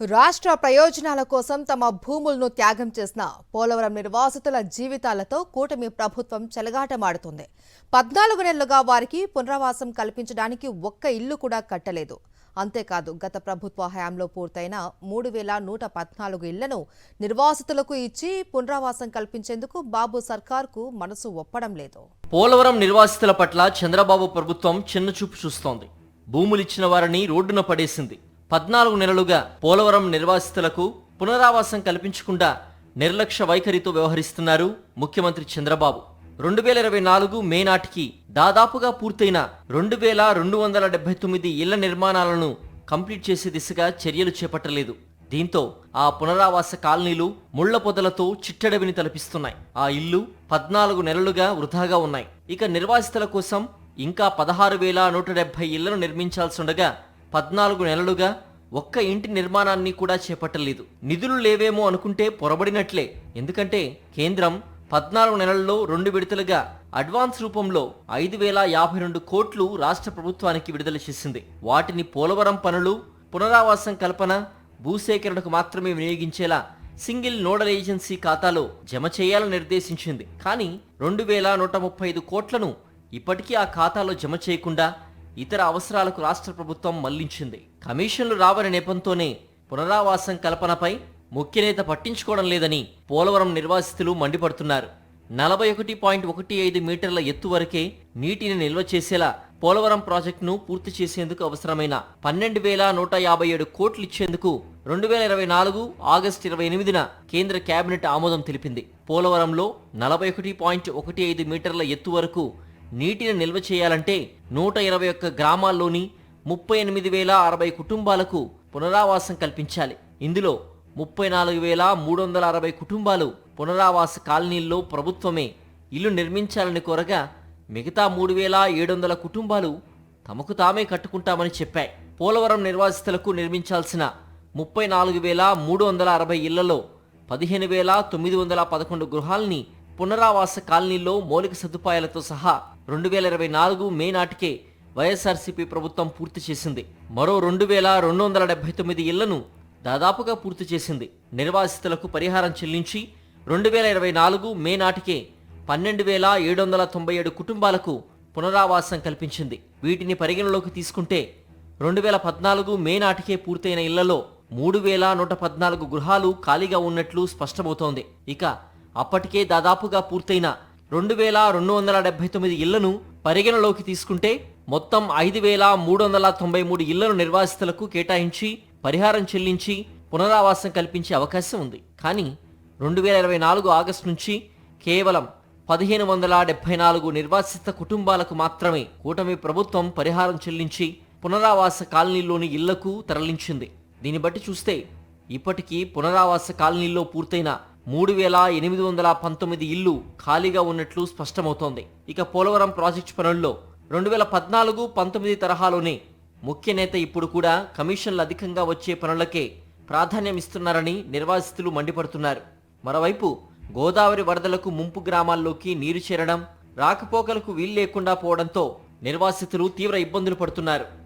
రాష్ట్ర ప్రయోజనాల కోసం తమ భూములను త్యాగం చేసిన పోలవరం నిర్వాసితుల జీవితాలతో కూటమి ప్రభుత్వం చెలగాటమాడుతుంది. 14 నెలలుగా వారికి పునరావాసం కల్పించడానికి ఒక్క ఇల్లు కూడా కట్టలేదు. అంతేకాదు గత ప్రభుత్వ హయాంలో పూర్తయిన 3114 ఇళ్లను నిర్వాసితులకు ఇచ్చి పునరావాసం కల్పించేందుకు బాబు సర్కార్కు మనసు ఒప్పడం లేదు. పోలవరం నిర్వాసితుల పట్ల చంద్రబాబు ప్రభుత్వం చిన్నచూపు చూస్తోంది. భూములిచ్చిన వారిని రోడ్డున పడేసింది. 14 నెలలుగా పోలవరం నిర్వాసితులకు పునరావాసం కల్పించకుండా నిర్లక్ష్య వైఖరితో వ్యవహరిస్తున్నారు ముఖ్యమంత్రి చంద్రబాబు. 2024 మే నాటికి దాదాపుగా పూర్తయిన 2279 ఇళ్ల నిర్మాణాలను కంప్లీట్ చేసే దిశగా చర్యలు చేపట్టలేదు. దీంతో ఆ పునరావాస కాలనీలు ముళ్ల పొదలతో చిట్టడవిని తలపిస్తున్నాయి. ఆ ఇల్లు 14 నెలలుగా వృధాగా ఉన్నాయి. ఇక నిర్వాసితుల కోసం ఇంకా 16,170 ఇళ్లను నిర్మించాల్సిండగా 14 నెలలుగా ఒక్క ఇంటి నిర్మాణాన్ని కూడా చేపట్టలేదు. నిధులు లేవేమో అనుకుంటే పొరబడినట్లే. ఎందుకంటే కేంద్రం 14 నెలల్లో 2 విడతలుగా అడ్వాన్స్ రూపంలో 5,052 కోట్లు రాష్ట్ర ప్రభుత్వానికి విడుదల చేసింది. వాటిని పోలవరం పనులు, పునరావాసం కల్పన, భూసేకరణకు మాత్రమే వినియోగించేలా సింగిల్ నోడల్ ఏజెన్సీ ఖాతాలో జమ చేయాలని నిర్దేశించింది. కానీ 2,135 కోట్లను ఇప్పటికీ ఆ ఖాతాలో జమ చేయకుండా ఇతర అవసరాలకు రాష్ట్ర ప్రభుత్వం మళ్లించింది. కమిషన్లు రావని నెపంతోనే పునరావాసం కల్పనపై ముఖ్యనేత పట్టించుకోవడం లేదని పోలవరం నిర్వాసితులు మండిపడుతున్నారు. 41.15 మీటర్ల ఎత్తు వరకే నీటిని నిల్వ చేసేలా పోలవరం ప్రాజెక్టును పూర్తి చేసేందుకు అవసరమైన 12,157 కోట్లు ఇచ్చేందుకు 2024 ఆగస్టు 28న కేంద్ర కేబినెట్ ఆమోదం తెలిపింది. పోలవరంలో 41.15 మీటర్ల ఎత్తు వరకు నీటిని నిల్వ చేయాలంటే 121 గ్రామాల్లోని 38,060 కుటుంబాలకు పునరావాసం కల్పించాలి. ఇందులో 34,360 కుటుంబాలు పునరావాస కాలనీల్లో ప్రభుత్వమే ఇల్లు నిర్మించాలని కోరగా మిగతా 3,700 కుటుంబాలు తమకు తామే కట్టుకుంటామని చెప్పాయి. పోలవరం నిర్వాసితులకు నిర్మించాల్సిన 34,360 ఇళ్లలో 15,911 గృహాల్ని పునరావాస కాలనీల్లో మౌలిక సదుపాయాలతో సహా 2024 మే నాటికే వైఎస్ఆర్సీపీ ప్రభుత్వం పూర్తి చేసింది. మరో 2,279 ఇళ్లను దాదాపుగా పూర్తి చేసింది. నిర్వాసితులకు పరిహారం చెల్లించి 2024 మే నాటికే 12,797 కుటుంబాలకు పునరావాసం కల్పించింది. వీటిని పరిగణలోకి తీసుకుంటే 2014 మే నాటికే పూర్తయిన ఇళ్లలో 3,114 గృహాలు ఖాళీగా ఉన్నట్లు స్పష్టమవుతోంది. ఇక అప్పటికే దాదాపుగా పూర్తయిన 2,279 ఇళ్లను పరిగణలోకి తీసుకుంటే మొత్తం 5,393 ఇళ్లను నిర్వాసితులకు కేటాయించి పరిహారం చెల్లించి పునరావాసం కల్పించే అవకాశం ఉంది. కానీ 2024 ఆగస్టు నుంచి కేవలం 1,574 నిర్వాసిత కుటుంబాలకు మాత్రమే కూటమి ప్రభుత్వం పరిహారం చెల్లించి పునరావాస కాలనీలోని ఇళ్లకు తరలించింది. దీన్ని బట్టి చూస్తే ఇప్పటికీ పునరావాస కాలనీల్లో పూర్తయిన 3,819 ఇళ్లు ఖాళీగా ఉన్నట్లు స్పష్టమవుతోంది. ఇక పోలవరం ప్రాజెక్టు పనుల్లో 2014-19 తరహాలోనే ముఖ్యనేత ఇప్పుడు కూడా కమిషన్లు అధికంగా వచ్చే పనులకే ప్రాధాన్యం ఇస్తున్నారని నిర్వాసితులు మండిపడుతున్నారు. మరోవైపు గోదావరి వరదలకు ముంపు గ్రామాల్లోకి నీరు చేరడం, రాకపోకలకు వీలు లేకుండా పోవడంతో నిర్వాసితులు తీవ్ర ఇబ్బందులు పడుతున్నారు.